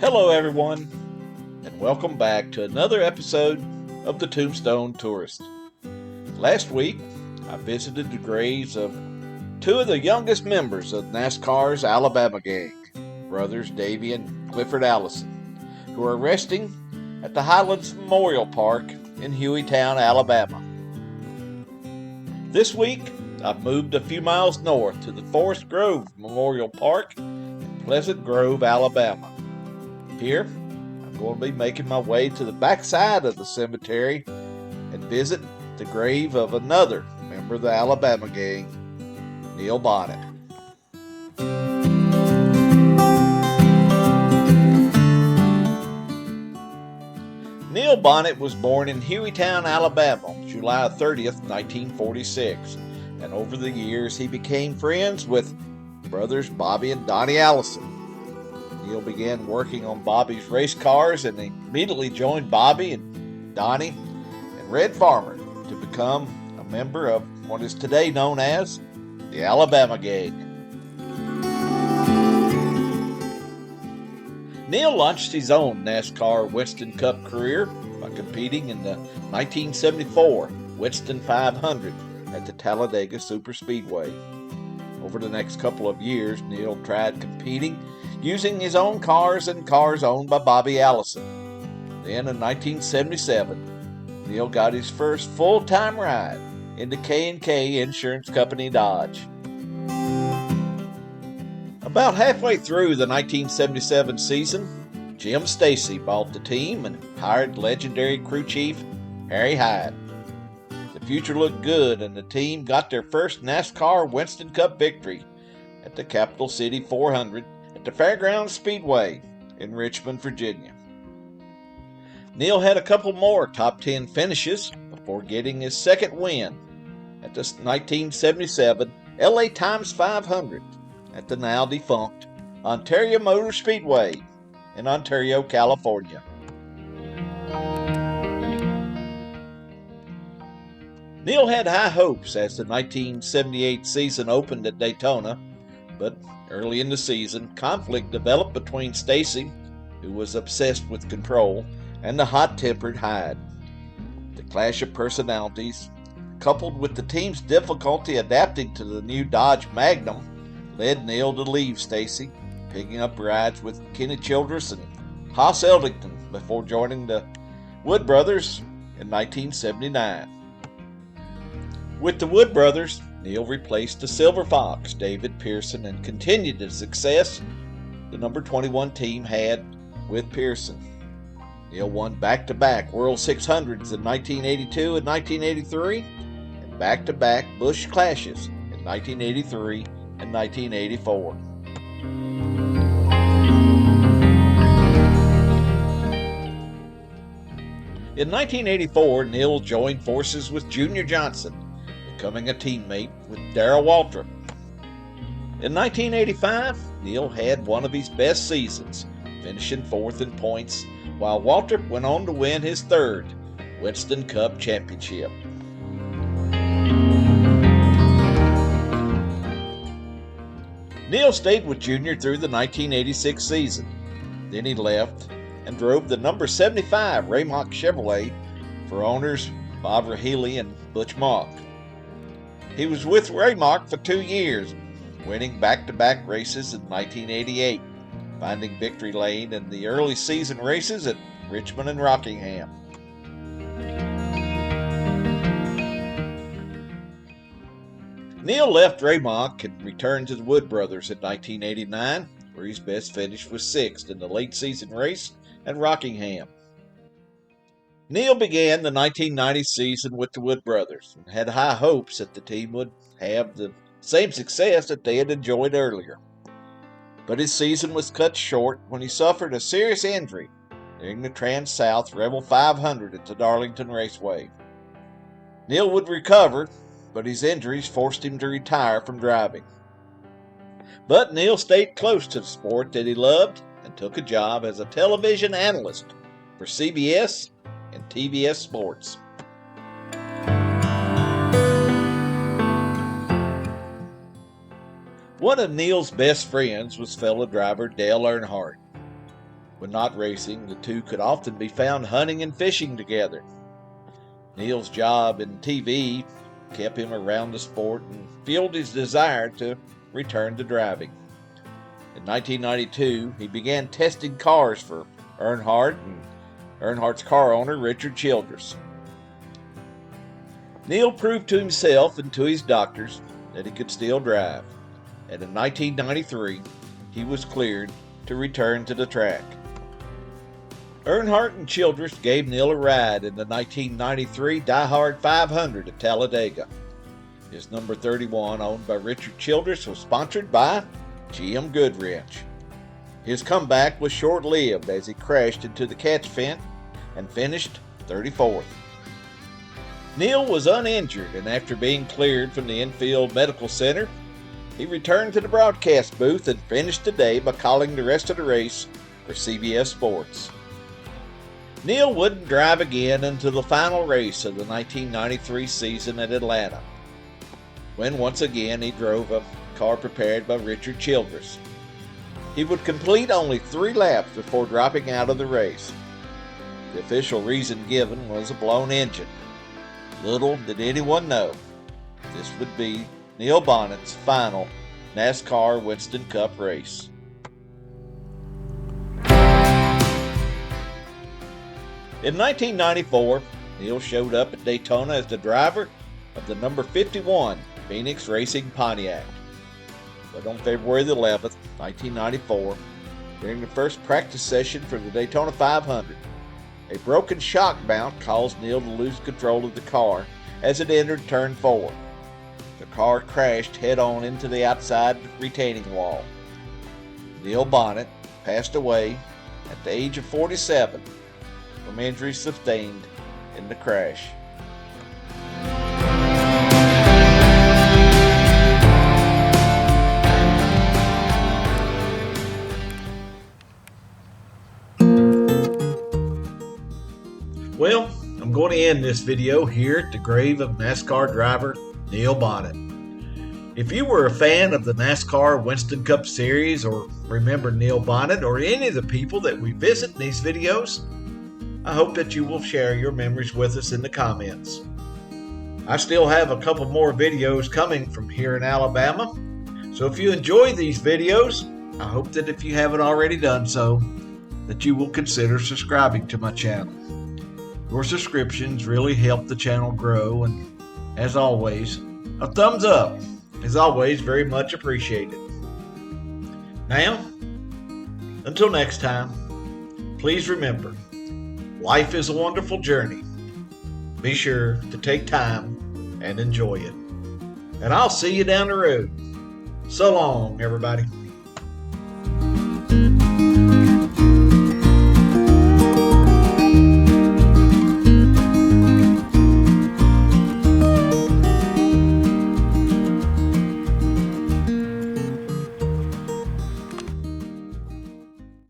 Hello everyone, and welcome back to another episode of the Tombstone Tourist. Last week, I visited the graves of two of the youngest members of NASCAR's Alabama gang, brothers Davey and Clifford Allison, who are resting at the Highlands Memorial Park in Hueytown, Alabama. This week, I've moved a few miles north to the Forest Grove Memorial Park in Pleasant Grove, Alabama. Here, I'm going to be making my way to the backside of the cemetery and visit the grave of another member of the Alabama gang, Neil Bonnett. Neil Bonnett was born in Hueytown, Alabama on July 30th, 1946, and over the years he became friends with brothers Bobby and Donnie Allison. Neil began working on Bobby's race cars and immediately joined Bobby and Donnie and Red Farmer to become a member of what is today known as the Alabama Gang. Neil launched his own NASCAR Winston Cup career by competing in the 1974 Winston 500 at the Talladega Superspeedway. Over the next couple of years, Neil tried competing using his own cars and cars owned by Bobby Allison. Then in 1977, Neil got his first full-time ride into K&K Insurance Company Dodge. About halfway through the 1977 season, Jim Stacy bought the team and hired legendary crew chief Harry Hyde. The future looked good and the team got their first NASCAR Winston Cup victory at the Capital City 400 at the Fairgrounds Speedway in Richmond, Virginia. Neil had a couple more top 10 finishes before getting his second win at the 1977 LA Times 500 at the now defunct Ontario Motor Speedway in Ontario, California. Neil had high hopes as the 1978 season opened at Daytona, but early in the season, conflict developed between Stacy, who was obsessed with control, and the hot-tempered Hyde. The clash of personalities, coupled with the team's difficulty adapting to the new Dodge Magnum, led Neil to leave Stacy, picking up rides with Kenny Childress and Haas Eldington before joining the Wood Brothers in 1979. With the Wood Brothers, Neil replaced the Silver Fox, David Pearson, and continued the success the number 21 team had with Pearson. Neil won back-to-back World 600s in 1982 and 1983, and back-to-back Busch Clashes in 1983 and 1984. In 1984, Neil joined forces with Junior Johnson, becoming a teammate with Darrell Waltrip. In 1985, Neil had one of his best seasons, finishing fourth in points, while Waltrip went on to win his third Winston Cup championship. Neil stayed with Junior through the 1986 season. Then he left and drove the number 75 Raymock Chevrolet for owners Bob Rahilly and Butch Mock. He was with Raymock for 2 years, winning back-to-back races in 1988, finding victory lane in the early season races at Richmond and Rockingham. Neil left Raymock and returned to the Wood Brothers in 1989, where his best finish was 6th in the late season race at Rockingham. Neil began the 1990 season with the Wood Brothers and had high hopes that the team would have the same success that they had enjoyed earlier. But his season was cut short when he suffered a serious injury during the Trans-South Rebel 500 at the Darlington Raceway. Neil would recover, but his injuries forced him to retire from driving. But Neil stayed close to the sport that he loved and took a job as a television analyst for CBS and TBS Sports. One of Neil's best friends was fellow driver Dale Earnhardt. When not racing, the two could often be found hunting and fishing together. Neil's job in TV kept him around the sport and fueled his desire to return to driving. In 1992, he began testing cars for Earnhardt and Earnhardt's car owner, Richard Childress. Neil proved to himself and to his doctors that he could still drive, and in 1993, he was cleared to return to the track. Earnhardt and Childress gave Neil a ride in the 1993 Die Hard 500 at Talladega. His number 31, owned by Richard Childress, was sponsored by GM Goodwrench. His comeback was short-lived as he crashed into the catch fence and finished 34th. Neil was uninjured, and after being cleared from the infield medical center, he returned to the broadcast booth and finished the day by calling the rest of the race for CBS Sports. Neil wouldn't drive again until the final race of the 1993 season at Atlanta, when once again he drove a car prepared by Richard Childress. He would complete only 3 laps before dropping out of the race. The official reason given was a blown engine. Little did anyone know this would be Neil Bonnett's final NASCAR Winston Cup race. In 1994, Neil showed up at Daytona as the driver of the number 51 Phoenix Racing Pontiac. But on February the 11th, 1994, during the first practice session for the Daytona 500, a broken shock mount caused Neil to lose control of the car as it entered turn 4. The car crashed head-on into the outside retaining wall. Neil Bonnett passed away at the age of 47 from injuries sustained in the crash. Well, I'm going to end this video here at the grave of NASCAR driver Neil Bonnett. If you were a fan of the NASCAR Winston Cup Series or remember Neil Bonnett or any of the people that we visit in these videos, I hope that you will share your memories with us in the comments. I still have a couple more videos coming from here in Alabama, so if you enjoy these videos, I hope that if you haven't already done so, that you will consider subscribing to my channel. Your subscriptions really help the channel grow, and as always, a thumbs up is always very much appreciated. Now, until next time, please remember, life is a wonderful journey. Be sure to take time and enjoy it. And I'll see you down the road. So long, everybody.